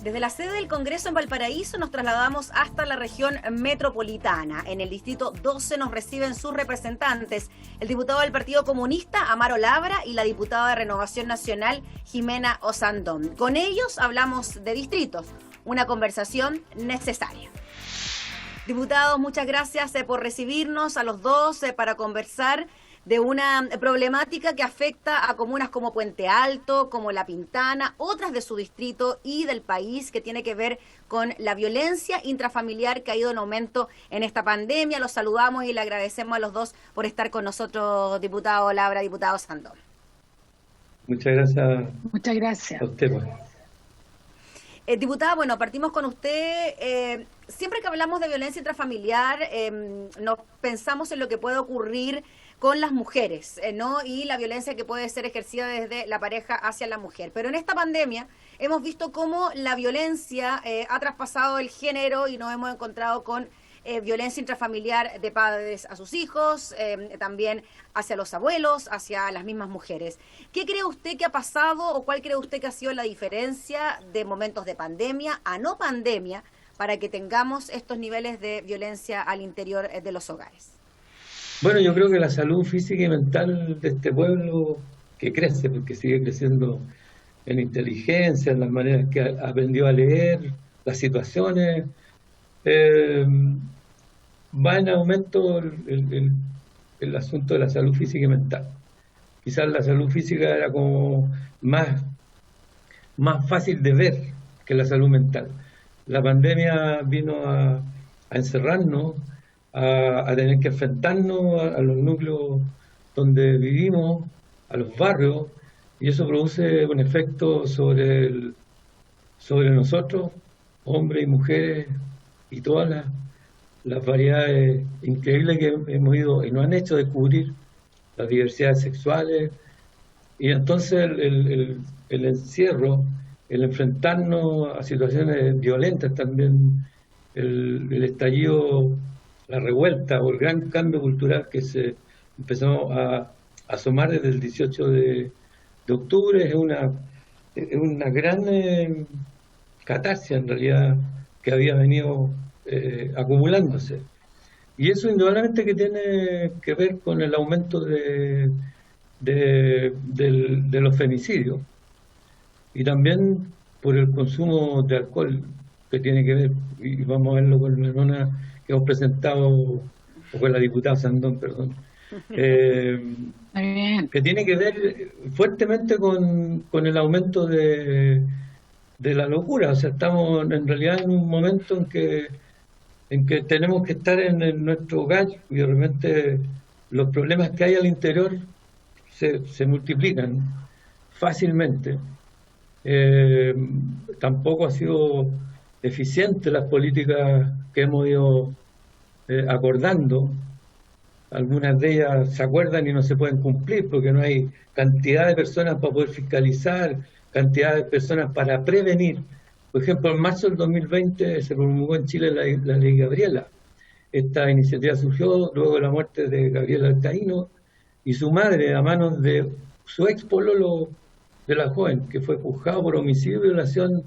Desde la sede del Congreso en Valparaíso nos trasladamos hasta la región metropolitana. En el distrito 12 nos reciben sus representantes, el diputado del Partido Comunista, Amaro Labra, y la diputada de Renovación Nacional, Jimena Osandón. Con ellos hablamos de distritos, una conversación necesaria. Diputados, muchas gracias por recibirnos a los dos para conversar de una problemática que afecta a comunas como Puente Alto, como La Pintana, otras de su distrito y del país, que tiene que ver con la violencia intrafamiliar que ha ido en aumento en esta pandemia. Los saludamos y le agradecemos a los dos por estar con nosotros, diputado Labra, diputado Osandón. Muchas gracias. Muchas gracias. A usted, pues. Diputada, bueno, partimos con usted. Siempre que hablamos de violencia intrafamiliar, nos pensamos en lo que puede ocurrir con las mujeres, ¿no? Y la violencia que puede ser ejercida desde la pareja hacia la mujer. Pero en esta pandemia hemos visto cómo la violencia ha traspasado el género y nos hemos encontrado con violencia intrafamiliar de padres a sus hijos, también hacia los abuelos, hacia las mismas mujeres. ¿Qué cree usted que ha pasado o cuál cree usted que ha sido la diferencia de momentos de pandemia a no pandemia para que tengamos estos niveles de violencia al interior de los hogares? Bueno, yo creo que la salud física y mental de este pueblo, que crece, porque sigue creciendo en inteligencia, en las maneras que aprendió a leer, las situaciones, va en aumento el asunto de la salud física y mental. Quizás la salud física era como más fácil de ver que la salud mental. La pandemia vino a encerrarnos, a tener que enfrentarnos a los núcleos donde vivimos, a los barrios, y eso produce un efecto sobre nosotros, hombres y mujeres, y todas las variedades increíbles que hemos ido y nos han hecho descubrir, las diversidades sexuales, y entonces el encierro, el enfrentarnos a situaciones violentas también, el estallido, la revuelta o el gran cambio cultural que se empezó a asomar desde el 18 de octubre es una gran catarsis en realidad que había venido acumulándose. Y eso indudablemente que tiene que ver con el aumento de los femicidios y también por el consumo de alcohol que tiene que ver, y vamos a verlo con la nona que hemos presentado, o con la diputada Osandón, perdón, que tiene que ver fuertemente con el aumento de la locura. O sea, estamos en realidad en un momento en que tenemos que estar en nuestro hogar y realmente los problemas que hay al interior se multiplican fácilmente. Tampoco ha sido eficiente las políticas que hemos ido acordando. Algunas de ellas se acuerdan y no se pueden cumplir porque no hay cantidad de personas para poder fiscalizar, cantidad de personas para prevenir. Por ejemplo, en marzo del 2020 se promulgó en Chile la ley Gabriela. Esta iniciativa surgió luego de la muerte de Gabriel Alcaíno y su madre, a manos de su ex pololo de la joven, que fue juzgado por homicidio y violación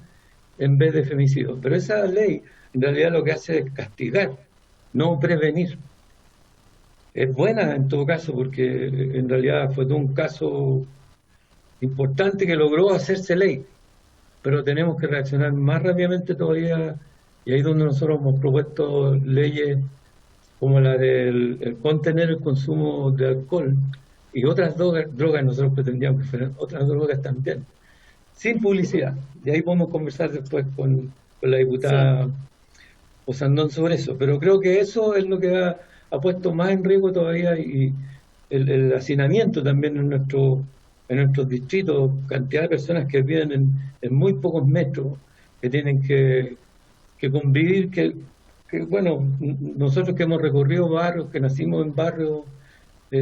en vez de femicidio. Pero esa ley en realidad lo que hace es castigar, no prevenir. Es buena en todo caso porque en realidad fue todo un caso importante que logró hacerse ley, pero tenemos que reaccionar más rápidamente todavía, y ahí es donde nosotros hemos propuesto leyes como la del contener el consumo de alcohol y otras drogas. Nosotros pretendíamos que fueran otras drogas también, sin publicidad. Y ahí podemos conversar después con la diputada Osandón sobre eso. Pero creo que eso es lo que ha puesto más en riesgo todavía, y el hacinamiento también en nuestros distritos, cantidad de personas que viven en muy pocos metros, que tienen que convivir, que bueno, nosotros que hemos recorrido barrios, que nacimos en barrios,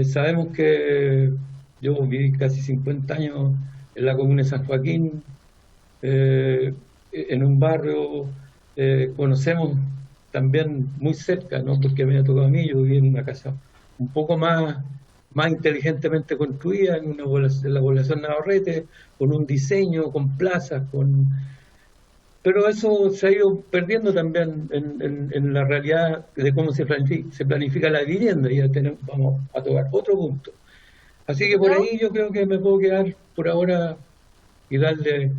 sabemos que yo viví casi 50 años en la comuna de San Joaquín, es en un barrio, conocemos también muy cerca, ¿no? Porque me ha tocado a mí, yo viví en una casa un poco más inteligentemente construida, en la población Navarrete, con un diseño, con plazas, pero eso se ha ido perdiendo también en la realidad de cómo se planifica la vivienda, y ya vamos a tocar otro punto. Así que por Diputado. ahí yo creo que me puedo quedar por ahora y darle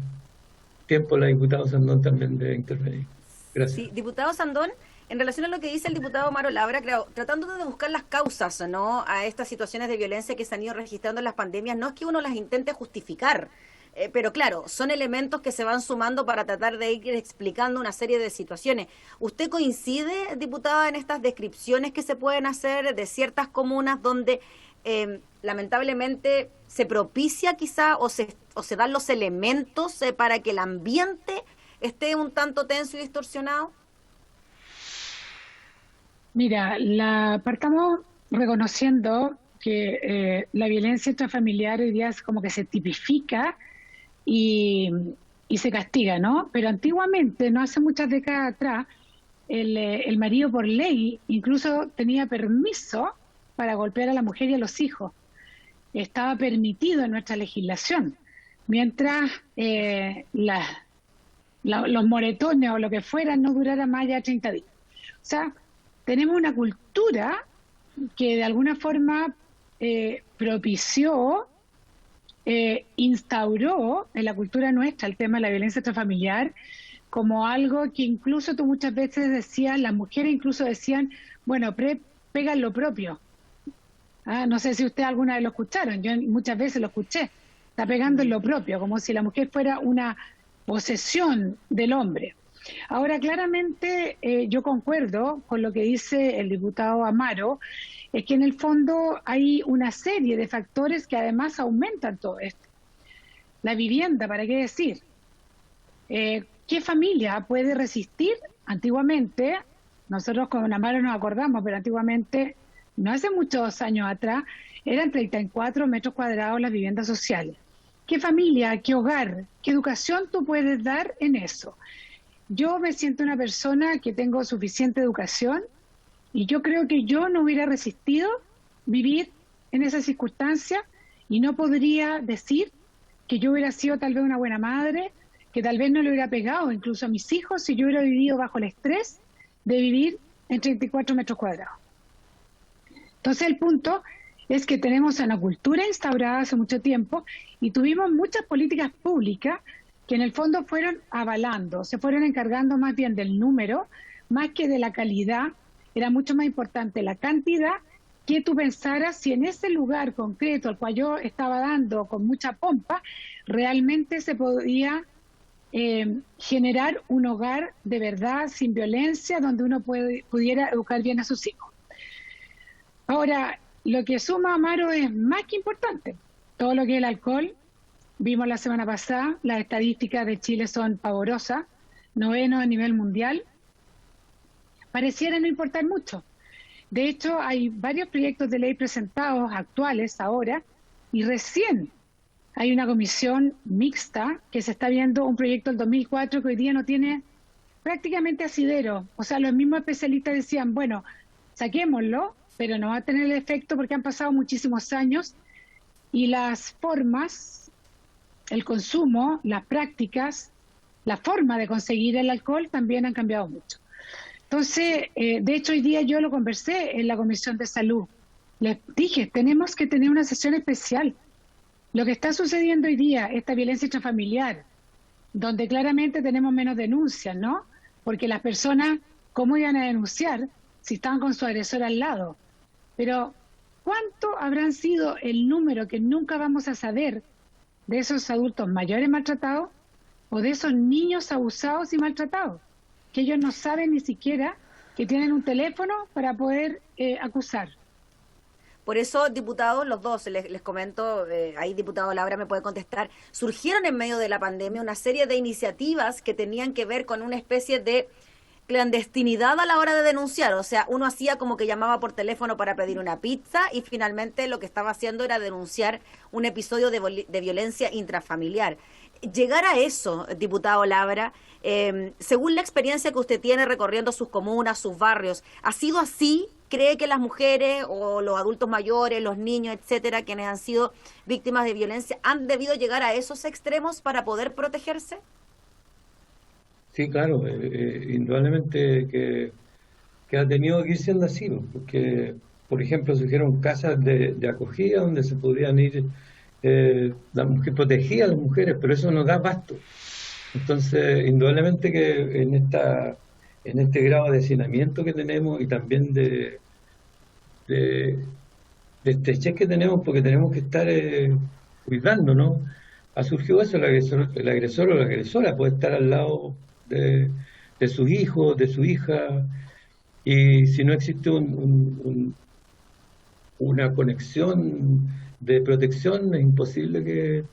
tiempo a la diputada Sandón también de intervenir. Gracias. Sí, diputado Sandón, en relación a lo que dice el diputado Amaro Labra, creo, tratando de buscar las causas, ¿no?, a estas situaciones de violencia que se han ido registrando en las pandemias, no es que uno las intente justificar, pero claro, son elementos que se van sumando para tratar de ir explicando una serie de situaciones. ¿Usted coincide, diputada, en estas descripciones que se pueden hacer de ciertas comunas donde lamentablemente se propicia quizá o se dan los elementos para que el ambiente esté un tanto tenso y distorsionado? Mira, partamos reconociendo que la violencia intrafamiliar hoy día es como que se tipifica y, y se castiga, ¿no? Pero antiguamente, no hace muchas décadas atrás, el marido por ley incluso tenía permiso para golpear a la mujer y a los hijos. Estaba permitido en nuestra legislación, mientras los moretones o lo que fuera no durara más allá de 30 días. O sea, tenemos una cultura que de alguna forma propició, instauró en la cultura nuestra el tema de la violencia intrafamiliar como algo que incluso tú muchas veces decías, las mujeres incluso decían, bueno, pegan lo propio. No sé si ustedes alguna vez lo escucharon, yo muchas veces lo escuché, está pegando en lo propio, como si la mujer fuera una posesión del hombre. Ahora, claramente yo concuerdo con lo que dice el diputado Amaro, es que en el fondo hay una serie de factores que además aumentan todo esto. La vivienda, ¿para qué decir? ¿Qué familia puede resistir? Antiguamente, nosotros con Amaro nos acordamos, pero antiguamente, no hace muchos años atrás, eran 34 metros cuadrados las viviendas sociales. ¿Qué familia, qué hogar, qué educación tú puedes dar en eso? Yo me siento una persona que tengo suficiente educación y yo creo que yo no hubiera resistido vivir en esa circunstancia y no podría decir que yo hubiera sido tal vez una buena madre, que tal vez no le hubiera pegado incluso a mis hijos si yo hubiera vivido bajo el estrés de vivir en 34 metros cuadrados. Entonces el punto es que tenemos una cultura instaurada hace mucho tiempo y tuvimos muchas políticas públicas que en el fondo fueron avalando, se fueron encargando más bien del número, más que de la calidad. Era mucho más importante la cantidad, que tú pensaras si en ese lugar concreto al cual yo estaba dando con mucha pompa, realmente se podía generar un hogar de verdad, sin violencia, donde uno pudiera educar bien a sus hijos. Ahora, lo que suma Amaro es más que importante. Todo lo que es el alcohol, vimos la semana pasada, las estadísticas de Chile son pavorosas, 9º a nivel mundial. Pareciera no importar mucho. De hecho, hay varios proyectos de ley presentados actuales ahora y recién hay una comisión mixta que se está viendo un proyecto del 2004 que hoy día no tiene prácticamente asidero. O sea, los mismos especialistas decían, bueno, saquémoslo, pero no va a tener el efecto porque han pasado muchísimos años y las formas, el consumo, las prácticas, la forma de conseguir el alcohol también han cambiado mucho. Entonces, de hecho hoy día yo lo conversé en la Comisión de Salud. Les dije, tenemos que tener una sesión especial. Lo que está sucediendo hoy día, esta violencia intrafamiliar, donde claramente tenemos menos denuncias, ¿no? Porque las personas, ¿cómo iban a denunciar si estaban con su agresor al lado? Pero, ¿cuánto habrán sido el número que nunca vamos a saber de esos adultos mayores maltratados o de esos niños abusados y maltratados? Que ellos no saben ni siquiera que tienen un teléfono para poder acusar. Por eso, diputados, los dos, les comento, ahí diputado Labra me puede contestar, surgieron en medio de la pandemia una serie de iniciativas que tenían que ver con una especie de clandestinidad a la hora de denunciar. O sea, uno hacía como que llamaba por teléfono para pedir una pizza y finalmente lo que estaba haciendo era denunciar un episodio de violencia intrafamiliar. llegar a eso, diputado Labra, según la experiencia que usted tiene recorriendo sus comunas, sus barrios, ¿ha sido así? ¿Cree que las mujeres o los adultos mayores, los niños, etcétera, quienes han sido víctimas de violencia, han debido llegar a esos extremos para poder protegerse? Sí, claro, indudablemente que ha tenido que ir siendo así, ¿no? Porque, por ejemplo, surgieron casas de acogida donde se podían ir la mujer protegía a las mujeres, pero eso no da abasto. Entonces, indudablemente que en este grado de hacinamiento que tenemos y también de, de estrechez que tenemos, porque tenemos que estar cuidándonos, ha surgido eso, el agresor o la agresora puede estar al lado de sus hijos, de su hija, y si no existe una conexión de protección, es imposible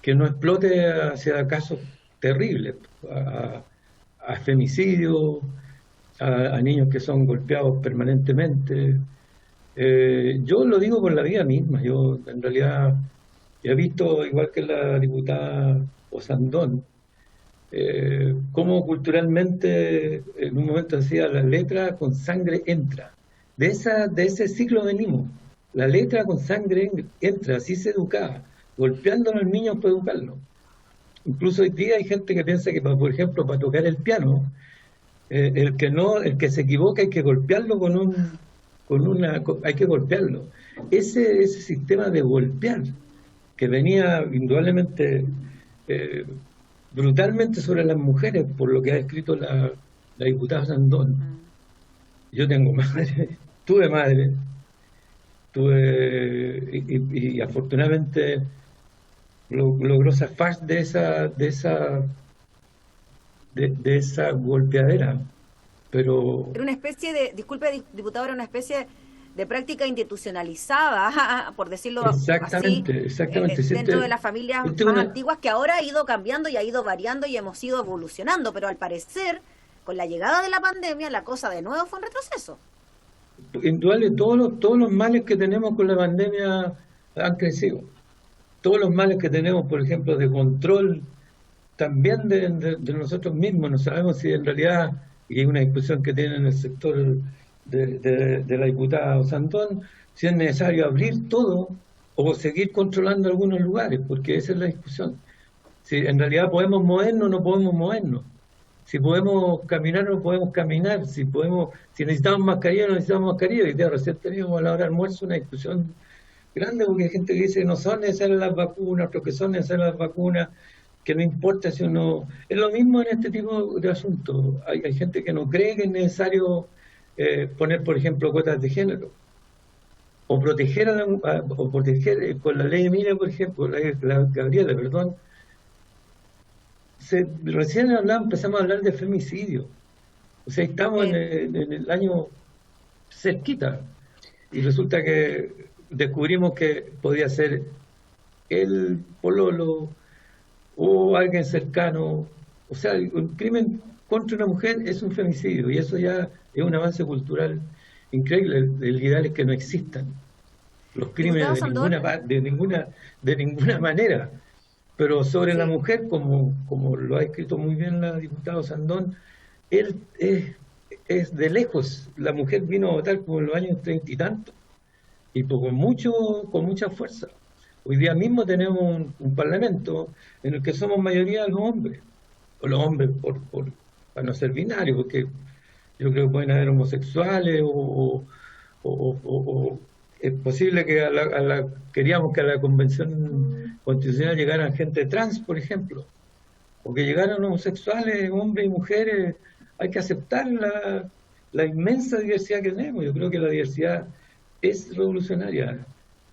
que no explote hacia casos terribles, a femicidios, a niños que son golpeados permanentemente. Yo lo digo por la vida misma, yo en realidad he visto, igual que la diputada Osandón, cómo culturalmente en un momento decía la letra con sangre entra. De ese ciclo venimos. La letra con sangre entra, así se educaba, golpeando a los niños para educarlos. Incluso hoy día hay gente que piensa que, por ejemplo, para tocar el piano, el que se equivoca hay que golpearlo hay que golpearlo. Ese sistema de golpear que venía indudablemente brutalmente sobre las mujeres, por lo que ha escrito la diputada Sandón. Yo tengo madre, y afortunadamente logró zafar de esa golpeadera, pero Era una especie de, disculpe diputado, era una especie de práctica institucionalizada, por decirlo exactamente, así, dentro de las familias más antiguas, que ahora ha ido cambiando y ha ido variando y hemos ido evolucionando, pero al parecer, con la llegada de la pandemia, la cosa de nuevo fue un retroceso. Indudable, todos los males que tenemos con la pandemia han crecido. Todos los males que tenemos, por ejemplo, de control, también de nosotros mismos. No sabemos si en realidad, y hay una discusión que tiene en el sector de la diputada Osandón, si es necesario abrir todo o seguir controlando algunos lugares, porque esa es la discusión. Si en realidad podemos movernos o no podemos movernos. Si podemos caminar o no podemos caminar. Si necesitamos mascarilla o no necesitamos mascarilla. Y recién teníamos a la hora de almuerzo una discusión grande, porque hay gente que dice que no son necesarias las vacunas, otros que son necesarias las vacunas, que no importa si uno... Es lo mismo en este tipo de asuntos. Hay gente que no cree que es necesario poner, por ejemplo, cuotas de género, o proteger con la ley Emilia, por ejemplo, la Gabriela, perdón. Recién empezamos a hablar de femicidio. O sea, estamos en el año cerquita, y resulta que descubrimos que podía ser el pololo o alguien cercano. O sea, un crimen contra una mujer es un femicidio, y eso ya es un avance cultural increíble. El ideal es que no existan los crímenes de ninguna manera. Pero sobre la mujer, como lo ha escrito muy bien la diputada Sandón, él es de lejos. La mujer vino a votar como en los años 30 y tantos, y con mucha fuerza. Hoy día mismo tenemos un parlamento en el que somos mayoría los hombres, o los hombres para no ser binarios, porque yo creo que pueden haber homosexuales o es posible que queríamos que a la convención constitucional llegaran gente trans, por ejemplo, o que llegaran homosexuales, hombres y mujeres. Hay que aceptar la inmensa diversidad que tenemos. Yo creo que la diversidad es revolucionaria,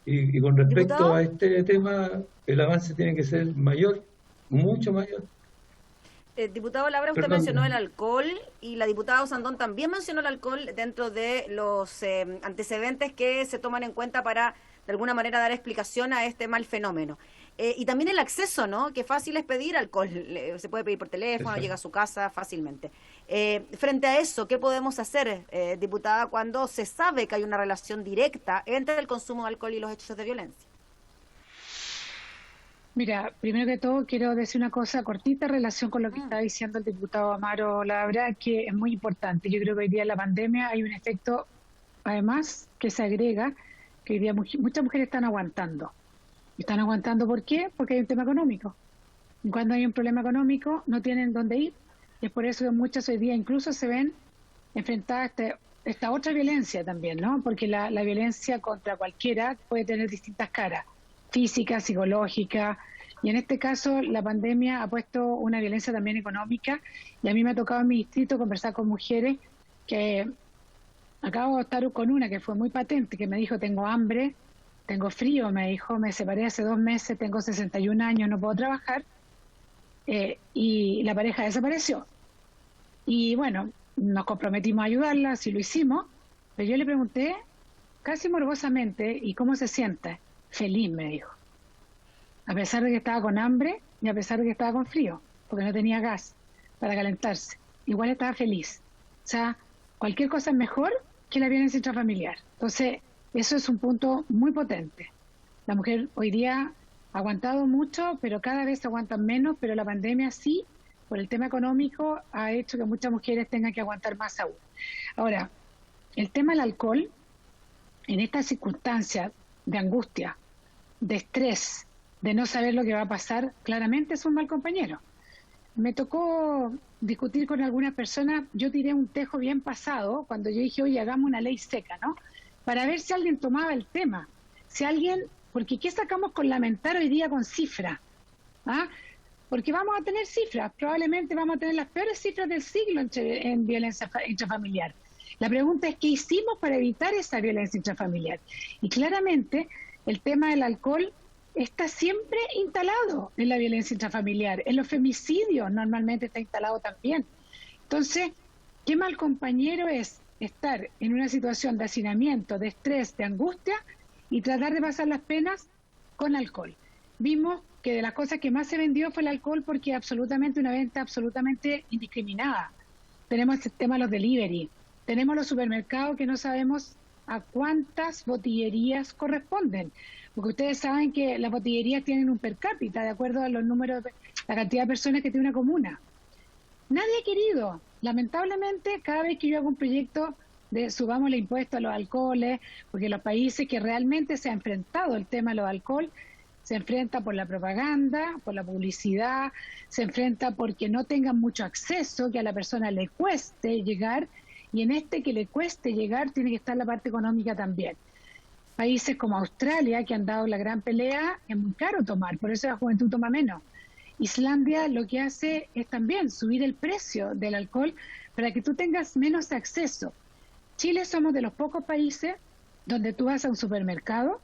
y con respecto ¿Diputado? a este tema, el avance tiene que ser mayor, mucho mayor. Diputado Labra, usted mencionó el alcohol, y la diputada Osandón también mencionó el alcohol dentro de los antecedentes que se toman en cuenta para, de alguna manera, dar explicación a este mal fenómeno. Y también el acceso, ¿no? Que fácil es pedir alcohol, se puede pedir por teléfono, llega a su casa fácilmente. Frente a eso, ¿qué podemos hacer, diputada, cuando se sabe que hay una relación directa entre el consumo de alcohol y los hechos de violencia? Mira, primero que todo quiero decir una cosa cortita en relación con lo que está diciendo el diputado Amaro Labra, que es muy importante. Yo creo que hoy día en la pandemia hay un efecto, además, que se agrega, que hoy día muchas mujeres están aguantando. ¿Están aguantando por qué? Porque hay un tema económico. Y cuando hay un problema económico, no tienen dónde ir. Y es por eso que muchas hoy día incluso se ven enfrentadas a esta otra violencia también, ¿no? Porque la violencia contra cualquiera puede tener distintas caras, física, psicológica, y en este caso la pandemia ha puesto una violencia también económica, y a mí me ha tocado en mi distrito conversar con mujeres que acabo de estar con una que fue muy patente, que me dijo: tengo hambre, tengo frío, me dijo, me separé hace 2 meses, tengo 61 años, no puedo trabajar, y la pareja desapareció. Y bueno, nos comprometimos a ayudarla, así lo hicimos, pero yo le pregunté casi morbosamente: ¿y cómo se siente? Feliz, me dijo, a pesar de que estaba con hambre y a pesar de que estaba con frío, porque no tenía gas para calentarse. Igual estaba feliz. O sea, cualquier cosa es mejor que la violencia intrafamiliar. Entonces, eso es un punto muy potente. La mujer hoy día ha aguantado mucho, pero cada vez aguantan menos, pero la pandemia sí, por el tema económico, ha hecho que muchas mujeres tengan que aguantar más aún. Ahora, el tema del alcohol, en estas circunstancias de angustia, de estrés, de no saber lo que va a pasar, claramente es un mal compañero. Me tocó discutir con algunas personas, yo tiré un tejo bien pasado cuando yo dije: oye, hagamos una ley seca, ¿no? Para ver si alguien tomaba el tema, si alguien, porque ¿qué sacamos con lamentar hoy día con cifras? ¿Ah? Porque vamos a tener cifras, probablemente vamos a tener las peores cifras del siglo en violencia intrafamiliar. La pregunta es: ¿qué hicimos para evitar esa violencia intrafamiliar? Y claramente el tema del alcohol está siempre instalado en la violencia intrafamiliar, en los femicidios normalmente está instalado también. Entonces, qué mal compañero es estar en una situación de hacinamiento, de estrés, de angustia, y tratar de pasar las penas con alcohol. Vimos que de las cosas que más se vendió fue el alcohol, porque es absolutamente una venta absolutamente indiscriminada. Tenemos el tema de los delivery, tenemos los supermercados que no sabemos a cuántas botillerías corresponden, porque ustedes saben que las botillerías tienen un per cápita de acuerdo a los números, la cantidad de personas que tiene una comuna. Nadie ha querido, lamentablemente, cada vez que yo hago un proyecto de subamos el impuesto a los alcoholes, porque los países que realmente se ha enfrentado el tema de los alcohol, se enfrenta por la propaganda, por la publicidad, se enfrenta porque no tengan mucho acceso, que a la persona le cueste llegar, y en este que le cueste llegar tiene que estar la parte económica también. Países como Australia, que han dado la gran pelea, es muy caro tomar, por eso la juventud toma menos. Islandia lo que hace es también subir el precio del alcohol para que tú tengas menos acceso. Chile somos de los pocos países donde tú vas a un supermercado,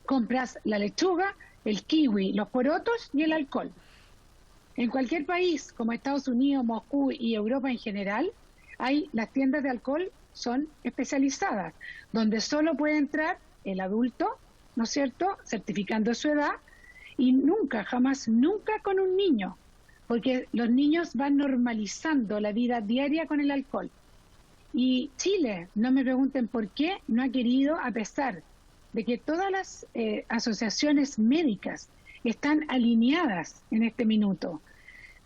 compras la lechuga, el kiwi, los porotos y el alcohol. En cualquier país, como Estados Unidos, Moscú y Europa en general, las tiendas de alcohol son especializadas, donde solo puede entrar el adulto, ¿no es cierto?, certificando su edad, y nunca, jamás, nunca con un niño, porque los niños van normalizando la vida diaria con el alcohol. Y Chile, no me pregunten por qué, no ha querido, a pesar de que todas las asociaciones médicas están alineadas en este minuto,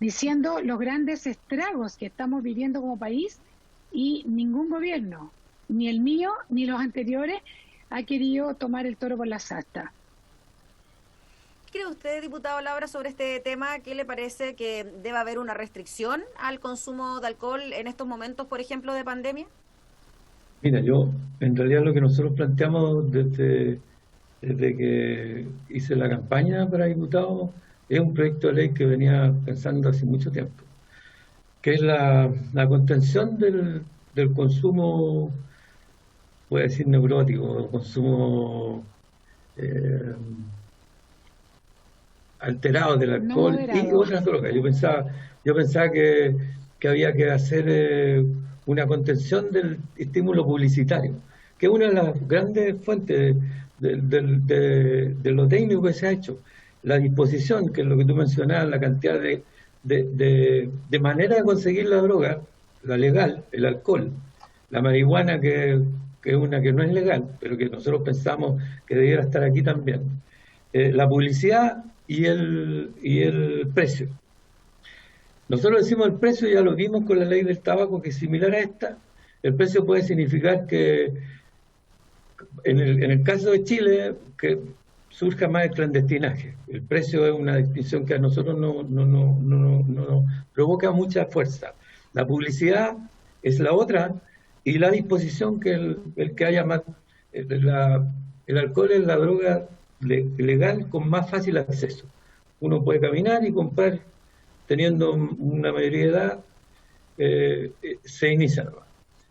diciendo los grandes estragos que estamos viviendo como país, y ningún gobierno, ni el mío ni los anteriores, ha querido tomar el toro por las astas. ¿Qué cree usted, diputado Labra, sobre este tema? ¿Qué le parece que debe haber una restricción al consumo de alcohol en estos momentos, por ejemplo, de pandemia? Mira, en realidad lo que nosotros planteamos desde que hice la campaña para diputado es un proyecto de ley que venía pensando hace mucho tiempo, que es la contención del consumo, puede decir neurótico, consumo alterado del alcohol y otras drogas. Yo pensaba que había que hacer una contención del estímulo publicitario, que es una de las grandes fuentes de lo técnico que se ha hecho. La disposición, que es lo que tú mencionabas, la cantidad de manera de conseguir la droga, la legal, el alcohol, la marihuana, que es una que no es legal, pero que nosotros pensamos que debiera estar aquí también. La publicidad y el precio. Nosotros decimos el precio, ya lo vimos con la ley del tabaco, que es similar a esta. El precio puede significar que, en el caso de Chile, que surja más el clandestinaje. El precio es una distinción que a nosotros no provoca mucha fuerza. La publicidad es la otra, y la disposición que el que haya más... El alcohol es la droga legal con más fácil acceso. Uno puede caminar y comprar, teniendo una mayoría de edad, se inicia nomás.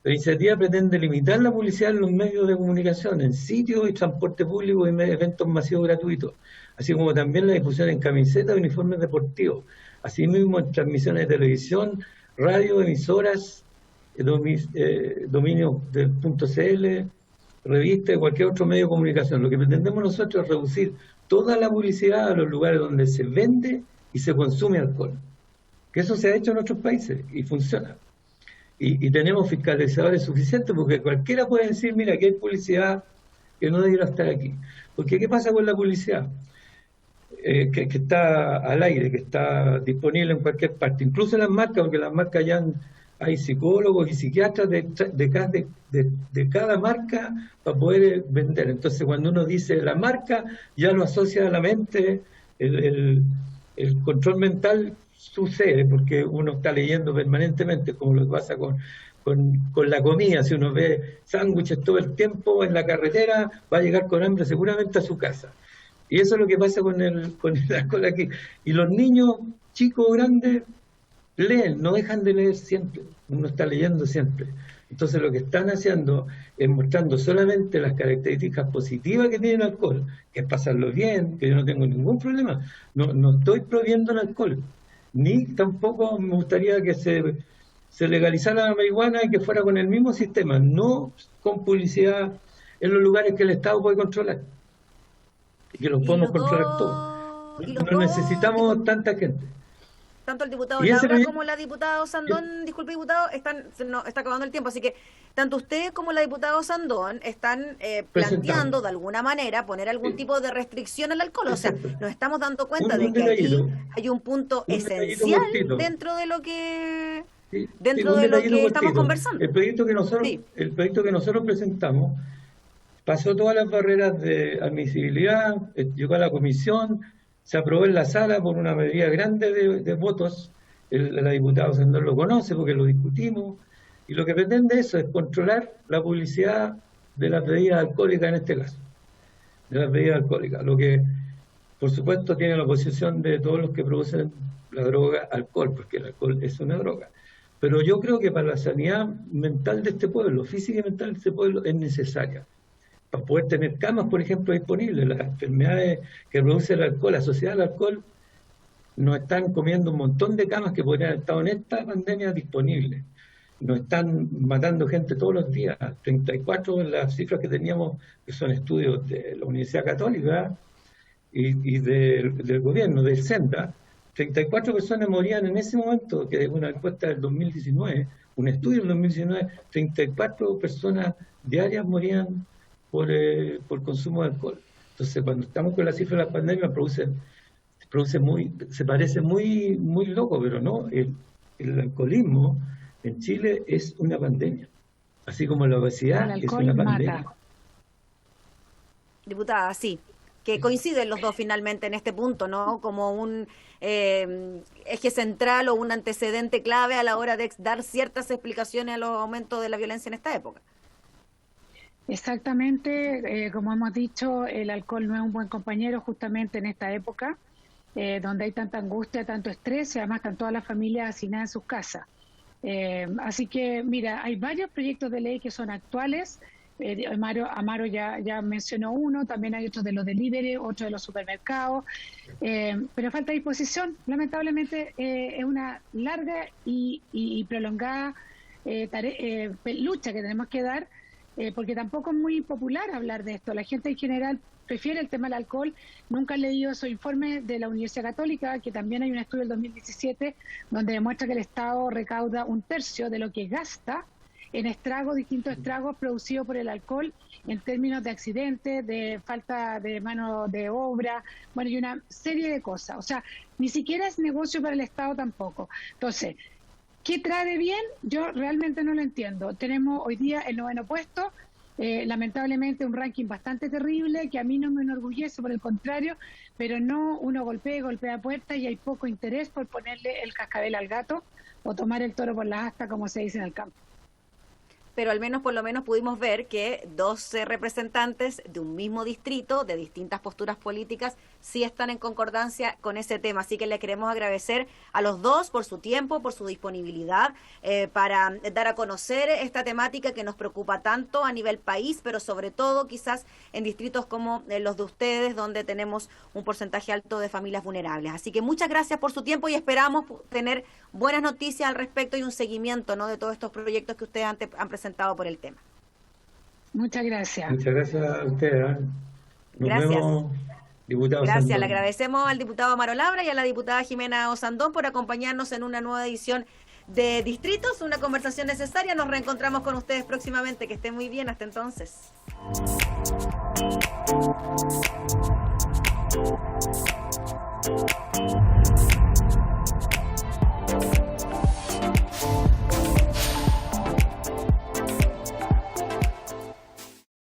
La iniciativa pretende limitar la publicidad en los medios de comunicación, en sitios y transporte público y eventos masivos gratuitos, así como también la difusión en camisetas y uniformes deportivos, asimismo en transmisiones de televisión, radio, emisoras, dominios del .cl, revistas y cualquier otro medio de comunicación. Lo que pretendemos nosotros es reducir toda la publicidad a los lugares donde se vende y se consume alcohol. Que eso se ha hecho en otros países y funciona. Y tenemos fiscalizadores suficientes, porque cualquiera puede decir, mira, aquí hay publicidad que no debiera estar aquí. Porque ¿qué pasa con la publicidad? Que está al aire, que está disponible en cualquier parte, incluso en las marcas, porque las marcas ya hay psicólogos y psiquiatras de cada marca para poder vender. Entonces, cuando uno dice la marca, ya lo asocia a la mente, el control mental sucede, porque uno está leyendo permanentemente, como lo que pasa con la comida. Si uno ve sándwiches todo el tiempo en la carretera, va a llegar con hambre seguramente a su casa. Y eso es lo que pasa con el alcohol aquí. Y los niños, chicos o grandes, leen, no dejan de leer siempre. Uno está leyendo siempre. Entonces lo que están haciendo es mostrando solamente las características positivas que tiene el alcohol, que es pasarlo bien, que yo no tengo ningún problema. No estoy prohibiendo el alcohol, ni tampoco me gustaría que se legalizara la marihuana y que fuera con el mismo sistema, no con publicidad en los lugares que el Estado puede controlar y que los podemos controlar todos. No necesitamos tanta gente. Tanto el diputado Labra como la diputada Osandón, disculpe diputado, está acabando el tiempo, así que tanto usted como la diputada Osandón están planteando de alguna manera poner algún tipo de restricción al alcohol. O sea, nos estamos dando cuenta de que aquí hay un punto esencial dentro de lo que estamos conversando. El proyecto que nosotros presentamos pasó todas las barreras de admisibilidad, llegó a la comisión, se aprobó en la sala por una mayoría grande de votos. La diputada Osandón lo conoce porque lo discutimos, y lo que pretende eso es controlar la publicidad de las bebidas alcohólicas, en este caso, de las bebidas alcohólicas, lo que por supuesto tiene la oposición de todos los que producen la droga alcohol, porque el alcohol es una droga. Pero yo creo que para la sanidad mental de este pueblo, física y mental de este pueblo, es necesaria. Para poder tener camas, por ejemplo, disponibles. Las enfermedades que produce el alcohol, asociadas al alcohol, nos están comiendo un montón de camas que podrían haber estado en esta pandemia disponibles. Nos están matando gente todos los días. 34 en las cifras que teníamos, que son estudios de la Universidad Católica y del gobierno, del CENDA. 34 personas morían en ese momento, que es una encuesta del 2019, un estudio del 2019, 34 personas diarias morían por consumo de alcohol. Entonces, cuando estamos con la cifra de la pandemia, se parece muy loco, pero no, el alcoholismo en Chile es una pandemia, así como la obesidad es una pandemia. Mata. Diputada, sí, que coinciden los dos finalmente en este punto, ¿no? Como un eje central o un antecedente clave a la hora de dar ciertas explicaciones a los aumentos de la violencia en esta época. Exactamente, como hemos dicho, el alcohol no es un buen compañero justamente en esta época, donde hay tanta angustia, tanto estrés, y además están todas las familias hacinadas en sus casas. Así que, mira, hay varios proyectos de ley que son actuales. Amaro ya mencionó uno, también hay otros de los delivery, otros de los supermercados, pero falta disposición. Lamentablemente es una larga y prolongada lucha que tenemos que dar, porque tampoco es muy popular hablar de esto. La gente en general prefiere el tema del alcohol. Nunca han leído esos informes de la Universidad Católica, que también hay un estudio del 2017 donde demuestra que el Estado recauda 1/3 de lo que gasta en estragos, distintos estragos producidos por el alcohol en términos de accidentes, de falta de mano de obra, bueno, y una serie de cosas. O sea, ni siquiera es negocio para el Estado tampoco. Entonces, ¿qué trae de bien? Yo realmente no lo entiendo. Tenemos hoy día el 9º puesto, lamentablemente un ranking bastante terrible, que a mí no me enorgullece, por el contrario, pero no, uno golpea puertas y hay poco interés por ponerle el cascabel al gato o tomar el toro por las astas, como se dice en el campo. Pero al menos, por lo menos, pudimos ver que 12 representantes de un mismo distrito, de distintas posturas políticas, sí están en concordancia con ese tema. Así que le queremos agradecer a los dos por su tiempo, por su disponibilidad, para dar a conocer esta temática que nos preocupa tanto a nivel país, pero sobre todo quizás en distritos como los de ustedes, donde tenemos un porcentaje alto de familias vulnerables. Así que muchas gracias por su tiempo y esperamos tener buenas noticias al respecto y un seguimiento, ¿no?, de todos estos proyectos que ustedes han presentado por el tema. Muchas gracias. Muchas gracias a ustedes. Nos Gracias. vemos, diputado Gracias, Sandón. le agradecemos al diputado Amaro Labra y a la diputada Jimena Osandón por acompañarnos en una nueva edición de Distritos, una conversación necesaria. Nos reencontramos con ustedes próximamente. Que estén muy bien, hasta entonces.